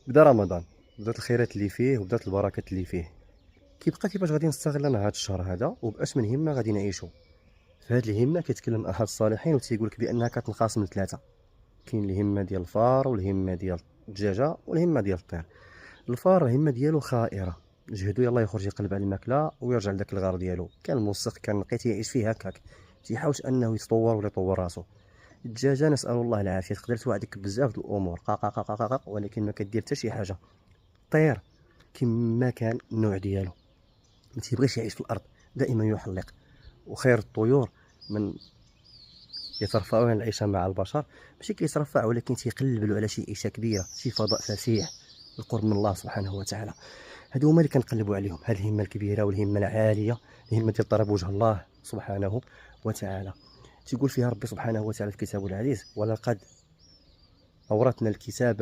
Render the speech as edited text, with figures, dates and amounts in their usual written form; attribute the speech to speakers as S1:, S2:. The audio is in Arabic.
S1: بدا رمضان، بدات الخيرات اللي فيه وبدات البركات اللي فيه. كيفاش غادي نستغل انا هذا الشهر هذا وباش من همه غادي نعيشو. في هذه الهمه كيتكلم احد الصالحين وتيقول لك بانها كتنقسم لثلاثه. كاين الهمه ديال الفار والهمه ديال الدجاجه والهمه ديال الطير. الفار الهمه ديالو خائره، جهدو يلاه يخرج يقلب على الماكله ويرجع لذاك الغار ديالو، كان موسخ كان نقي تيعيش فيه هكاك، تيحاولش انه يتطور ولا يطور راسو. الدجاجه نسال الله العافيه تقدر توعدك بزاف د الامور قا ولكن ما كدير حتى شي حاجه. الطير كما كان النوع ديالو ما تيبغيش يعيش في الارض، دائما يحلق. وخير الطيور من يترفعون العيشه مع البشر، ماشي كيترفع ولكن تيقلبوا على شي عيشه كبيره، شي فضاء فسيح، القرب من الله سبحانه وتعالى. هادو هما اللي كنقلبوا عليهم، هاد الهمه الكبيره والهمه العاليه، الهمه ديال طلب وجه الله سبحانه وتعالى. تيقول فيها ربي سبحانه وتعالى في كتابه العزيز: ولقد اورثنا الكتاب